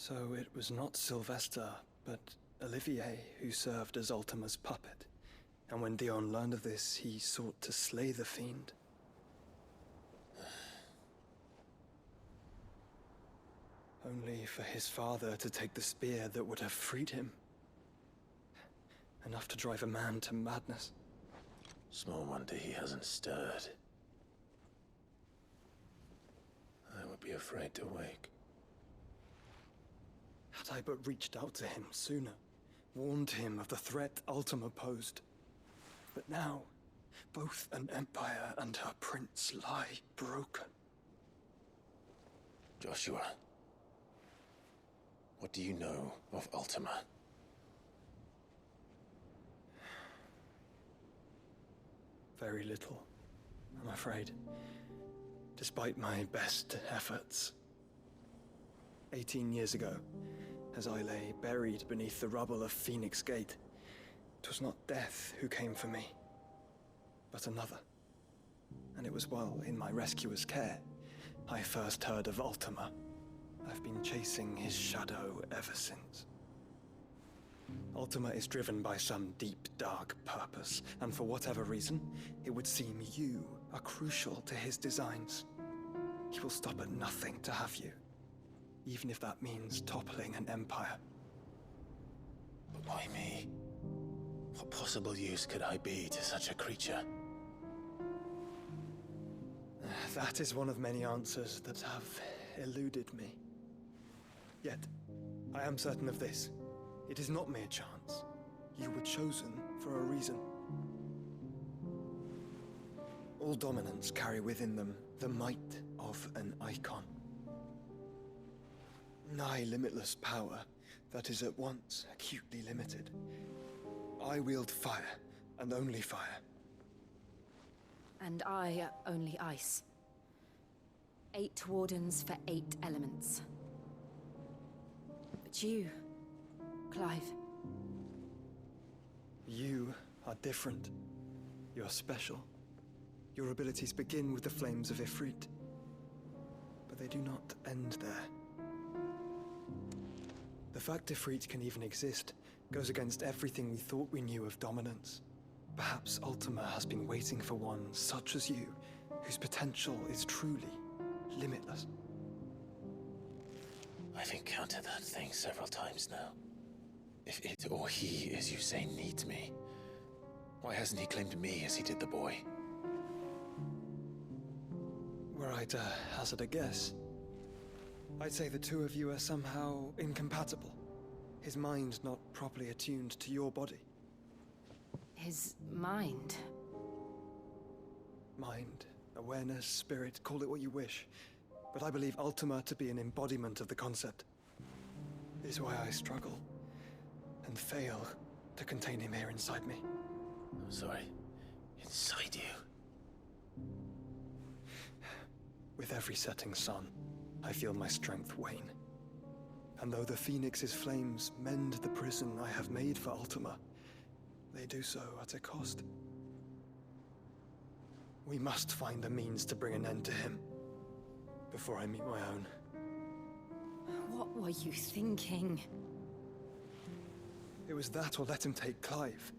So it was not Sylvester, but Olivier who served as Ultima's puppet. And when Dion learned of this, he sought to slay the fiend. Only for his father to take the spear that would have freed him. Enough to drive a man to madness. Small wonder he hasn't stirred. I would be afraid to wake. Had I but reached out to him sooner, warned him of the threat Ultima posed. But now, both an empire and her prince lie broken. Joshua, what do you know of Ultima? Very little, I'm afraid. Despite my best efforts. 18 years ago, as I lay buried beneath the rubble of Phoenix Gate, it was not death who came for me, but another. And it was while in my rescuer's care, I first heard of Ultima. I've been chasing his shadow ever since. Ultima is driven by some deep, dark purpose, and for whatever reason, it would seem you are crucial to his designs. He will stop at nothing to have you, even if that means toppling an empire. But why me? What possible use could I be to such a creature? That is one of many answers that have eluded me. Yet, I am certain of this. It is not mere chance. You were chosen for a reason. All dominants carry within them the might of an icon. Nigh limitless power that is at once acutely limited. I wield fire, and only fire. And I only ice. 8 wardens for 8 elements. But you, Clive. You are different. You're special. Your abilities begin with the flames of Ifrit. But they do not end there. The fact Ifrit can even exist goes against everything we thought we knew of dominance. Perhaps Ultima has been waiting for one such as you, whose potential is truly limitless. I've encountered that thing several times now. If it or he, as you say, needs me, why hasn't he claimed me as he did the boy? Were I to hazard a guess, I'd say the two of you are somehow incompatible. His mind not properly attuned to your body. His mind. Mind, awareness, spirit, call it what you wish. But I believe Ultima to be an embodiment of the concept. Is why I struggle and fail to contain him here inside me. I'm sorry. Inside you? With every setting sun, I feel my strength wane. And though the Phoenix's flames mend the prison I have made for Ultima, they do so at a cost. We must find a means to bring an end to him, before I meet my own. What were you thinking? It was that or let him take Clive.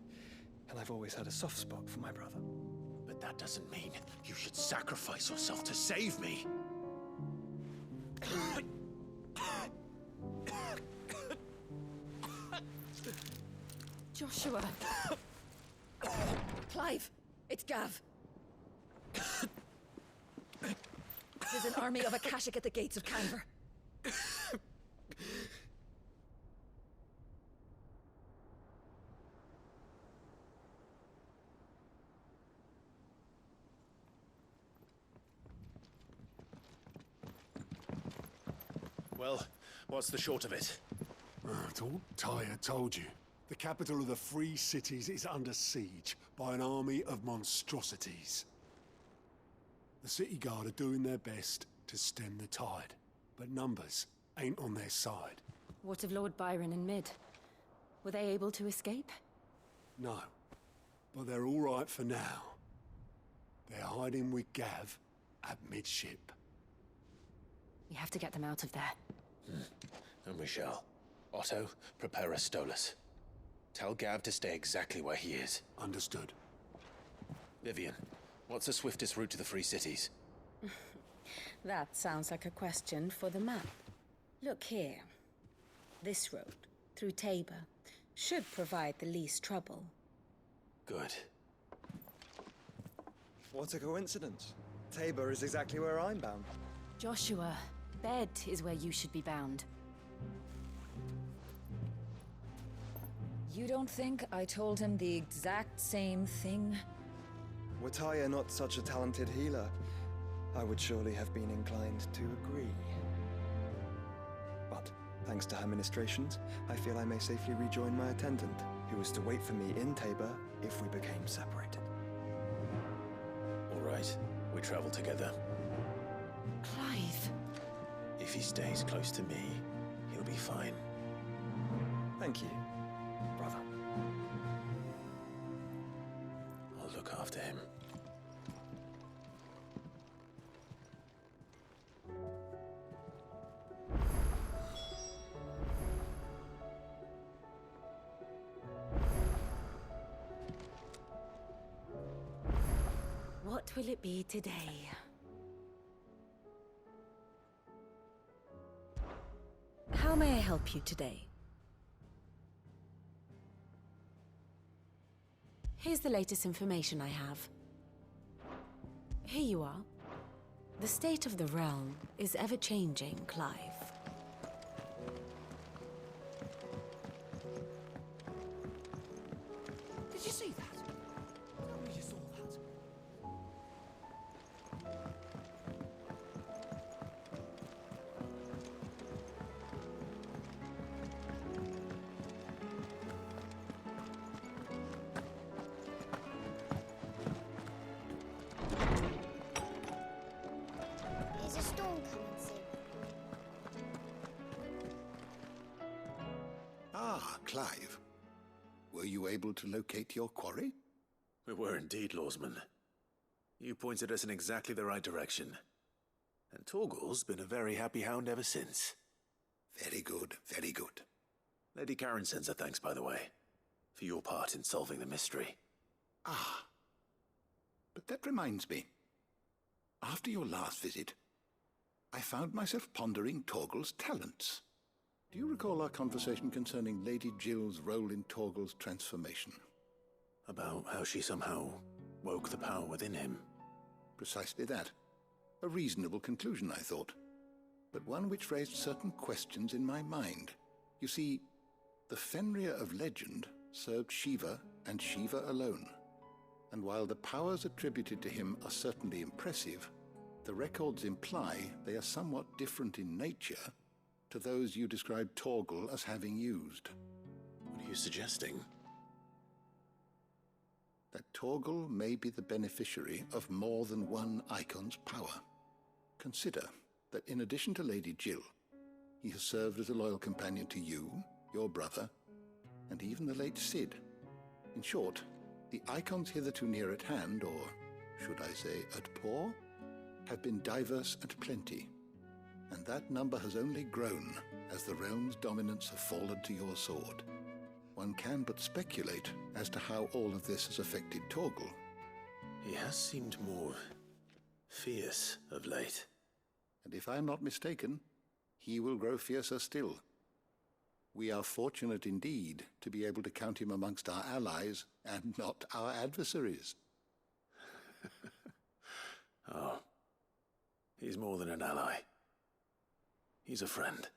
And I've always had a soft spot for my brother. But that doesn't mean you should sacrifice yourself to save me. Joshua. Clive, it's Gav. There's an army of Akashic at the gates of Canver. Well, what's the short of it? It's all Tyre told you. The capital of the Free Cities is under siege by an army of monstrosities. The City Guard are doing their best to stem the tide, but numbers ain't on their side. What of Lord Byron and Mid? Were they able to escape? No, but they're all right for now. They're hiding with Gav at midship. We have to get them out of there. And we shall. Otto, prepare a Stolas. Tell Gav to stay exactly where he is. Understood. Vivian, what's the swiftest route to the Free Cities? That sounds like a question for the map. Look here. This road, through Tabor, should provide the least trouble. Good. What a coincidence. Tabor is exactly where I'm bound. Joshua, Bed is where you should be bound. You don't think I told him the exact same thing? Were Tyr not such a talented healer, I would surely have been inclined to agree. But, thanks to her ministrations, I feel I may safely rejoin my attendant, who was to wait for me in Tabor if we became separated. All right, we travel together. Clive. If he stays close to me, he'll be fine. Thank you, brother. I'll look after him. What will it be today? How may I help you today? Here's the latest information I have. Here you are. The state of the realm is ever-changing, Clive. Did you see that? Tell me you saw that. Is a storm coming soon? Ah, Clive. Were you able to locate your quarry? We were indeed, Lawsman. You pointed us in exactly the right direction. And Torgal's been a very happy hound ever since. Very good, very good. Lady Karen sends her thanks, by the way, for your part in solving the mystery. Ah. But that reminds me. After your last visit, I found myself pondering Torgal's talents. Do you recall our conversation concerning Lady Jill's role in Torgal's transformation? About how she somehow woke the power within him. Precisely that. A reasonable conclusion, I thought. But one which raised certain questions in my mind. You see, the Fenrir of legend served Shiva and Shiva alone. And while the powers attributed to him are certainly impressive, the records imply they are somewhat different in nature to those you described Torgal as having used. What are you suggesting? That Torgal may be the beneficiary of more than one Icon's power. Consider that in addition to Lady Jill, he has served as a loyal companion to you, your brother, and even the late Cid. In short, the Icons hitherto near at hand, or should I say at paw, have been diverse and plenty, and that number has only grown as the realm's dominance have fallen to your sword. One can but speculate as to how all of this has affected Torgal. He has seemed more fierce of late. And if I am not mistaken, he will grow fiercer still. We are fortunate indeed to be able to count him amongst our allies and not our adversaries. Oh, he's more than an ally. He's a friend.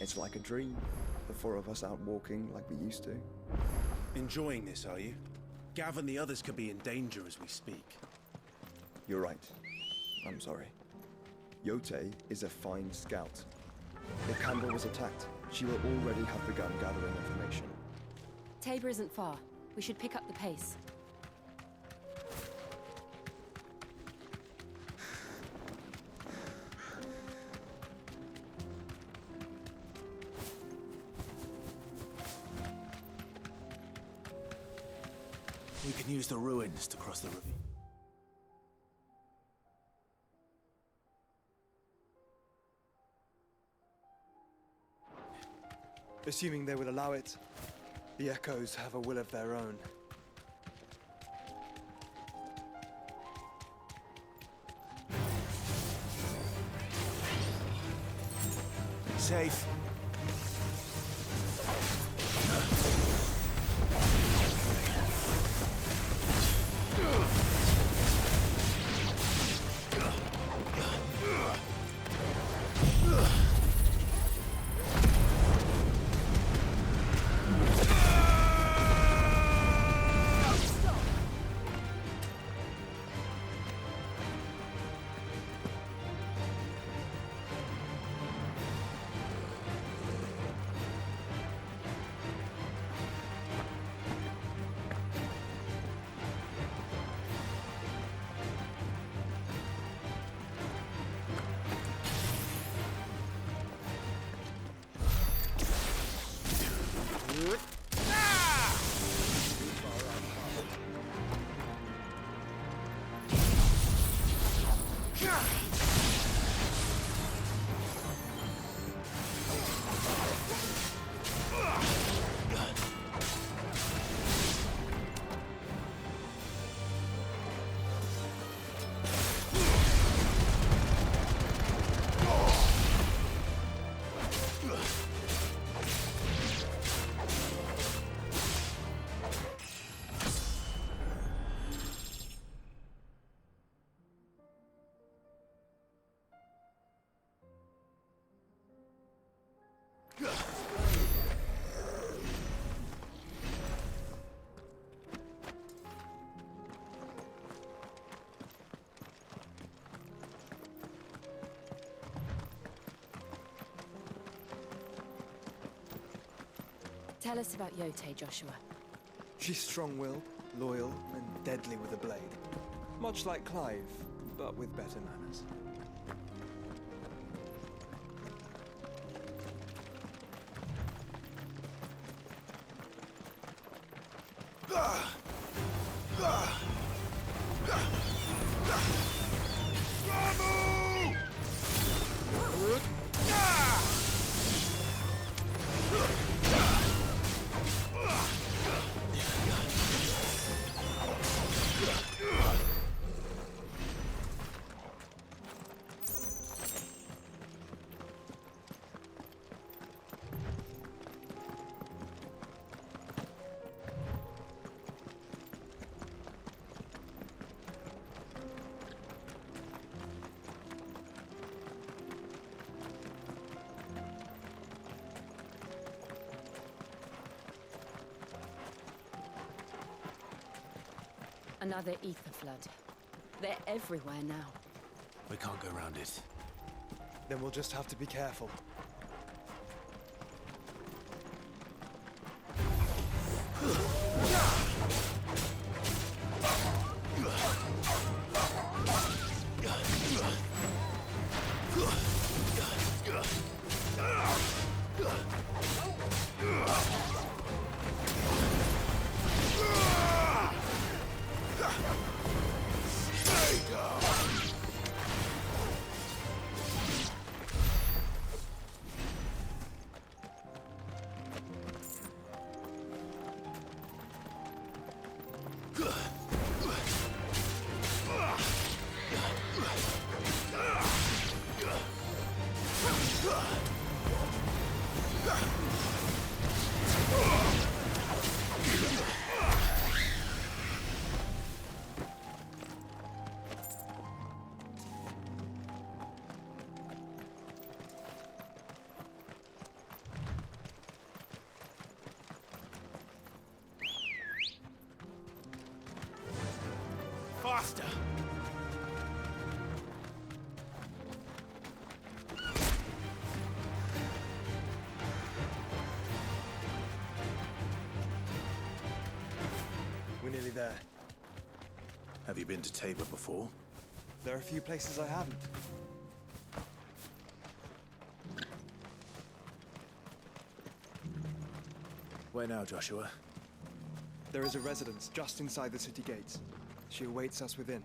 It's like a dream. The four of us out walking like we used to. Enjoying this, are you? Gav and the others could be in danger as we speak. You're right. I'm sorry. Yote is a fine scout. If Kandor was attacked, she will already have begun gathering information. Tabor isn't far. We should pick up the pace. We can use the ruins to cross the ravine. Assuming they will allow it, the Echoes have a will of their own. Safe. Tell us about Yote, Joshua. She's strong-willed, loyal, and deadly with a blade. Much like Clive, but with better manners. Another ether flood. They're everywhere now. We can't go around it. Then we'll just have to be careful. nearly there. Have you been to Tabor before? There are a few places I haven't. Where now, Joshua? There is a residence just inside the city gates. She awaits us within.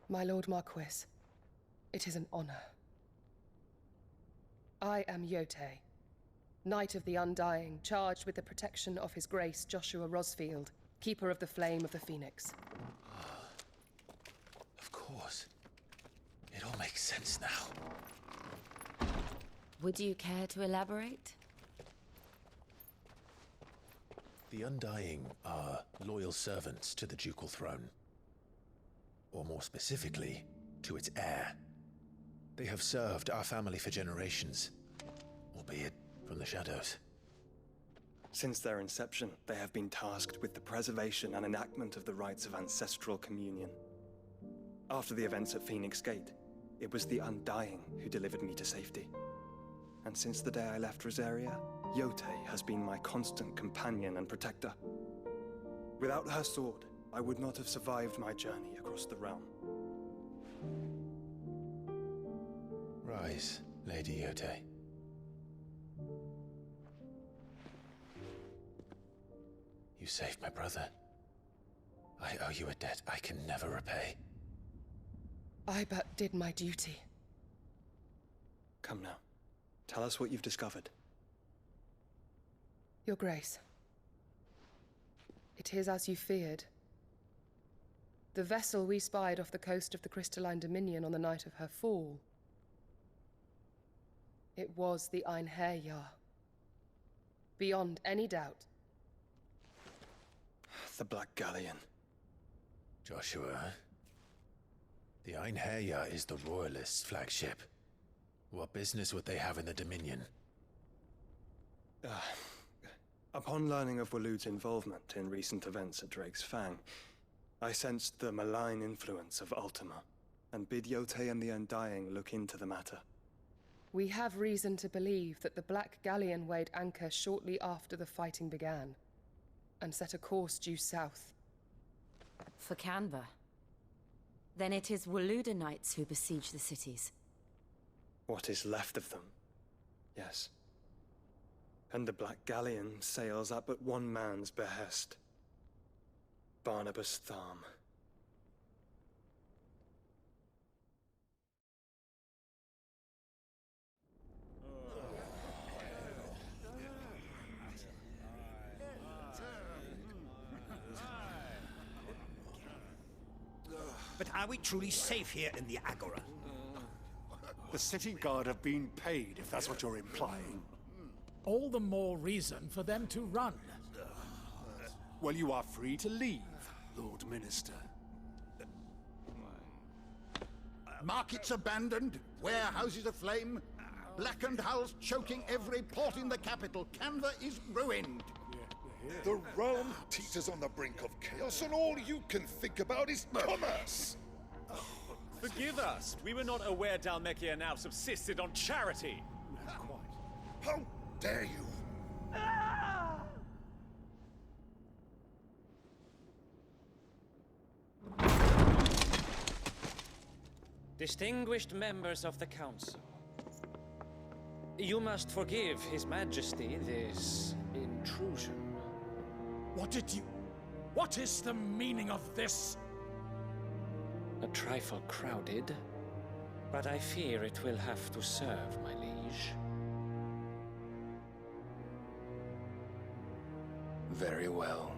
My Lord Marquis, it is an honor. I am Yotei, Knight of the Undying, charged with the protection of His Grace Joshua Rosfield, Keeper of the Flame of the Phoenix. Of course. It all makes sense now. Would you care to elaborate? The Undying are loyal servants to the ducal throne. Or more specifically, to its heir. They have served our family for generations, albeit from the shadows. Since their inception, they have been tasked with the preservation and enactment of the rites of ancestral communion. After the events at Phoenix Gate, it was the Undying who delivered me to safety. And since the day I left Rosaria, Yotei has been my constant companion and protector. Without her sword, I would not have survived my journey across the realm. Rise, Lady Yotei. You saved my brother. I owe you a debt I can never repay. I but did my duty. Come now. Tell us what you've discovered. Your Grace. It is as you feared. The vessel we spied off the coast of the Crystalline Dominion on the night of her fall. It was the Einherjar. Beyond any doubt. The Black Galleon. Joshua, the Einherjar is the Royalists' flagship. What business would they have in the Dominion? Upon learning of Waloed's involvement in recent events at Drake's Fang, I sensed the malign influence of Ultima, and bid Yotei and the Undying look into the matter. We have reason to believe that the Black Galleon weighed anchor shortly after the fighting began, and set a course due south. For Canva. Then it is Waloed Knights who besiege the cities. What is left of them, yes. And the Black Galleon sails at but one man's behest. Barnabas Tharm. But are we truly safe here in the Agora? The city guard have been paid, if that's what you're implying. All the more reason for them to run. Well, you are free to leave, Lord Minister. Markets abandoned, warehouses aflame, blackened hulls choking every port in the capital. Canva is ruined. The realm teeters on the brink of chaos, and all you can think about is commerce. Forgive us. We were not aware Dhalmekia now subsisted on charity. How dare you? Distinguished members of the Council, You must forgive His Majesty this intrusion. What is the meaning of this? A trifle crowded, but I fear it will have to serve, my liege. Very well.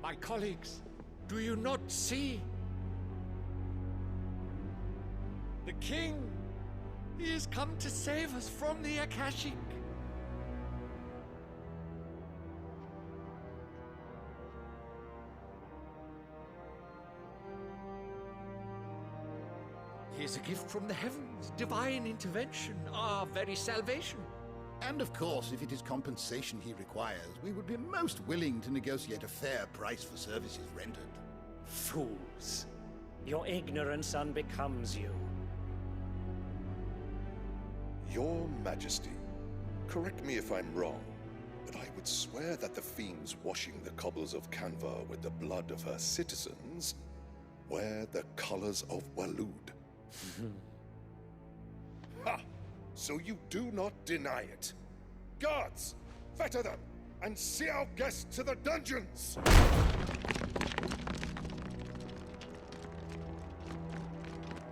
My colleagues, do you not see? The king! He has come to save us from the Akashic! He is a gift from the heavens, divine intervention, our very salvation. And of course, if it is compensation he requires, we would be most willing to negotiate a fair price for services rendered. Fools! Your ignorance unbecomes you. Your Majesty, correct me if I'm wrong, but I would swear that the fiends washing the cobbles of Canva with the blood of her citizens wear the colors of Waloed. Ha! So you do not deny it. Guards, fetter them, and see our guests to the dungeons!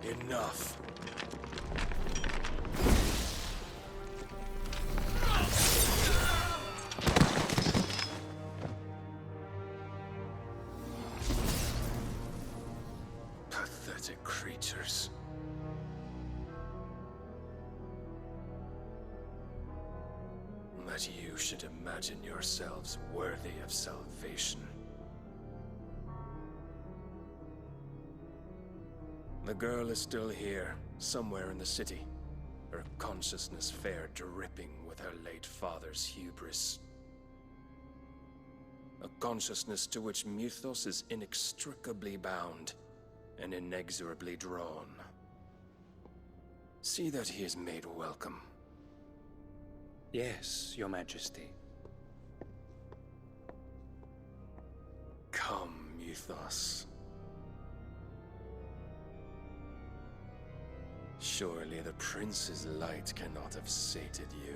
Enough. Pathetic creatures. That you should imagine yourselves worthy of salvation. The girl is still here, somewhere in the city, her consciousness fair dripping with her late father's hubris. A consciousness to which Mythos is inextricably bound and inexorably drawn. See that he is made welcome. Yes, Your Majesty. Come, Mythos. Surely the prince's light cannot have sated you.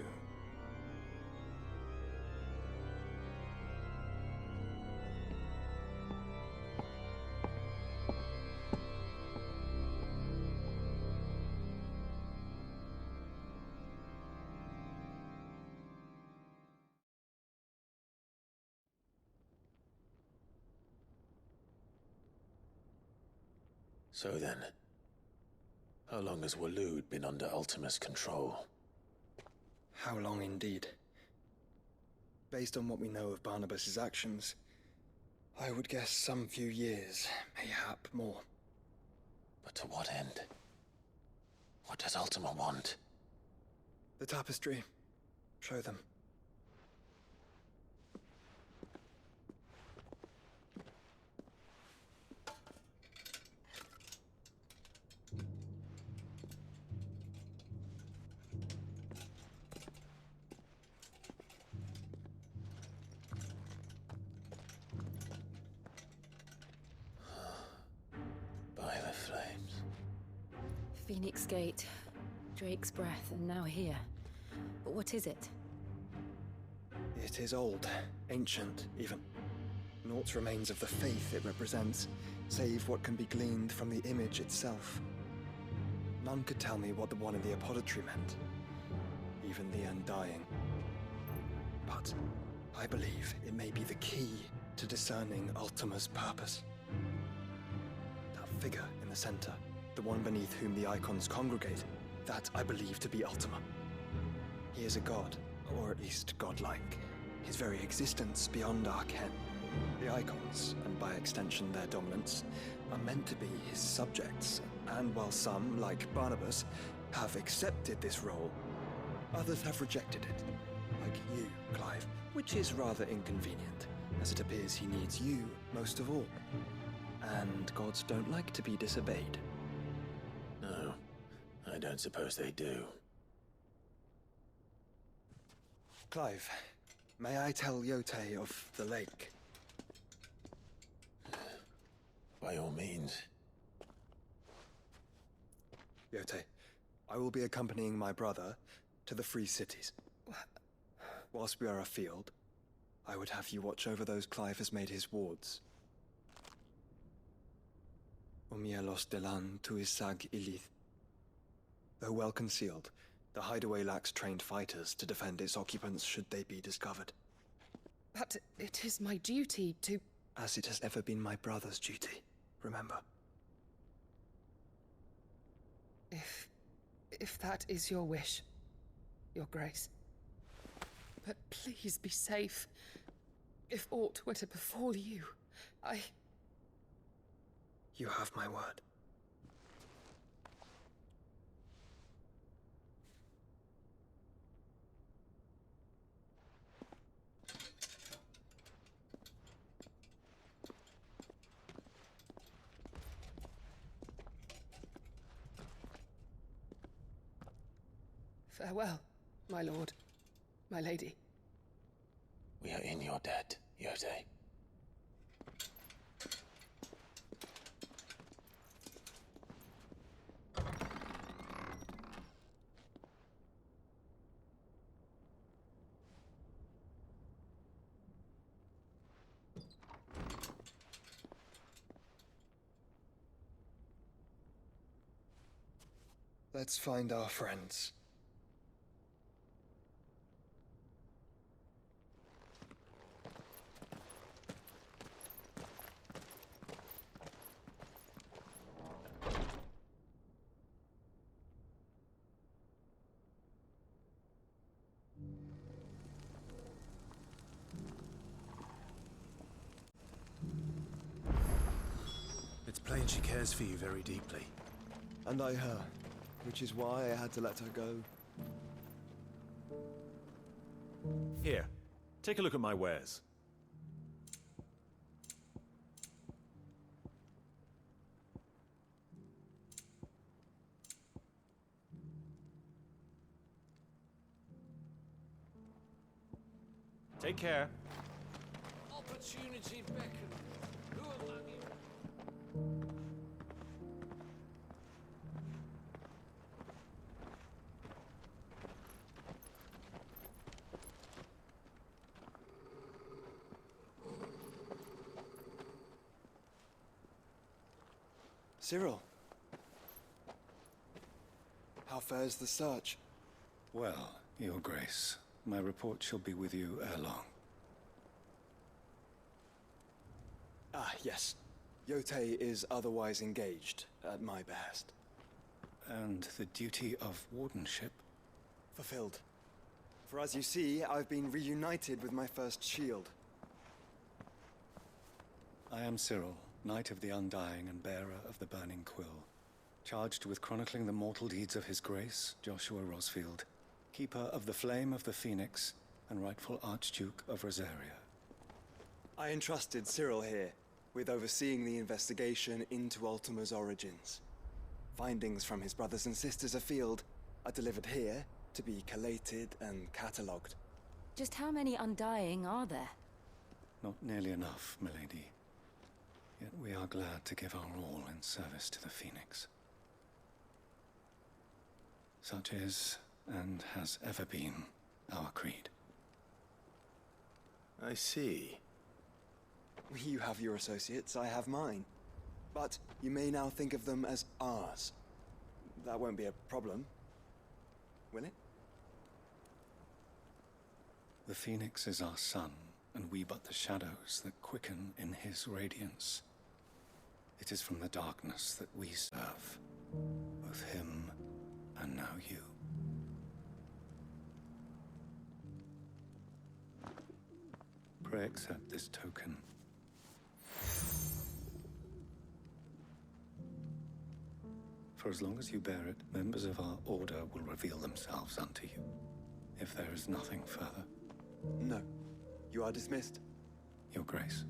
So then, how long has Waloed been under Ultima's control? How long indeed? Based on what we know of Barnabas's actions, I would guess some few years, mayhap more. But to what end? What does Ultima want? The tapestry. Show them. By the flames. Phoenix Gate, Drake's Breath, and now here. But what is it? It is old, ancient, even. Naught remains of the faith it represents, save what can be gleaned from the image itself. None could tell me what the one in the apothecary meant, even the Undying. But I believe it may be the key to discerning Ultima's purpose. That figure in the center, the one beneath whom the icons congregate, that I believe to be Ultima. He is a god, or at least godlike. His very existence beyond our ken. The icons, and by extension their dominance, are meant to be his subjects, and while some, like Barnabas, have accepted this role, others have rejected it, like you, Clive, which is rather inconvenient, as it appears he needs you most of all. And gods don't like to be disobeyed. No, I don't suppose they do. Clive, may I tell Yote of the lake? By all means. Yote, I will be accompanying my brother to the Free Cities. Whilst we are afield, I would have you watch over those Clive has made his wards. Umielos delan tuisag ilith. Though well concealed, the hideaway lacks trained fighters to defend its occupants should they be discovered. But it is my duty to... As it has ever been my brother's duty, remember. If that is your wish, Your Grace. But please be safe. If aught were to befall you, You have my word. Farewell, my lord, my lady. We are in your debt, Yotei. Let's find our friends. It's plain she cares for you very deeply. And I her, which is why I had to let her go. Here, take a look at my wares. Take care. Opportunity beckons. Who among you? Cyril. How fares the search? Well, Your Grace, my report shall be with you ere long. Ah, yes. Yotei is otherwise engaged, at my behest. And the duty of wardenship? Fulfilled. For as you see, I've been reunited with my first shield. I am Cyril, Knight of the Undying and bearer of the Burning Quill, charged with chronicling the mortal deeds of His Grace, Joshua Rosfield, Keeper of the Flame of the Phoenix and rightful Archduke of Rosaria. I entrusted Cyril here with overseeing the investigation into Ultima's origins. Findings from his brothers and sisters afield are delivered here to be collated and catalogued. Just how many Undying are there? Not nearly enough, milady. Yet we are glad to give our all in service to the Phoenix. Such is, and has ever been, our creed. I see. You have your associates, I have mine. But you may now think of them as ours. That won't be a problem, will it? The Phoenix is our sun, and we but the shadows that quicken in his radiance. It is from the darkness that we serve, both him and now you. Pray accept this token. For as long as you bear it, members of our order will reveal themselves unto you, if there is nothing further. No. You are dismissed. Your Grace.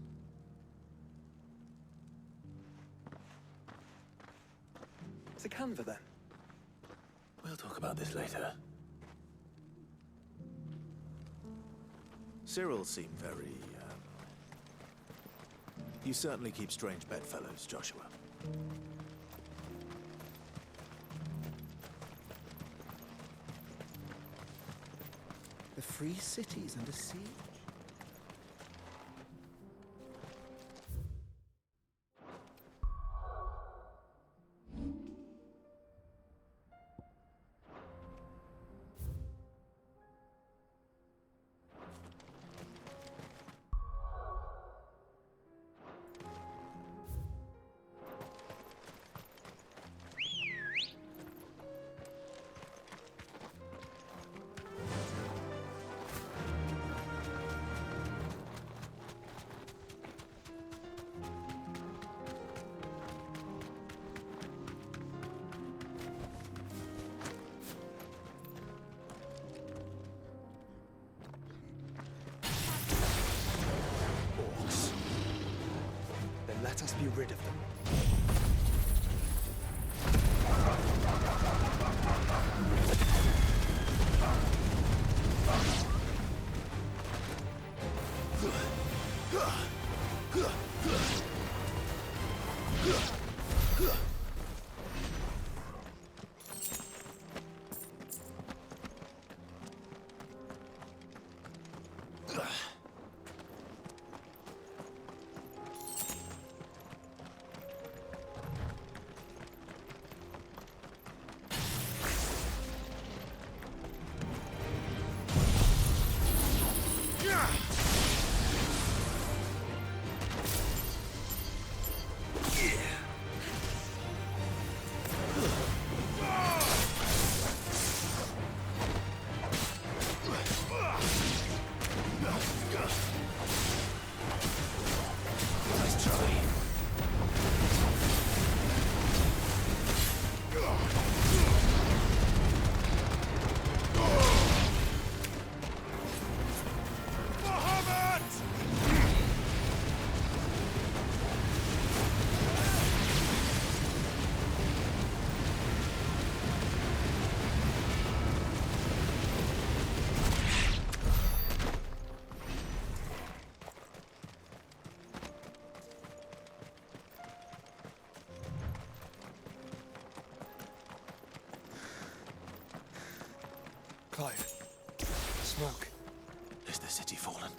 To Canva, then. We'll talk about this later. Cyril seemed very, You certainly keep strange bedfellows, Joshua. free cities under siege. Then let us be rid of them. Clive, smoke. Is the city fallen?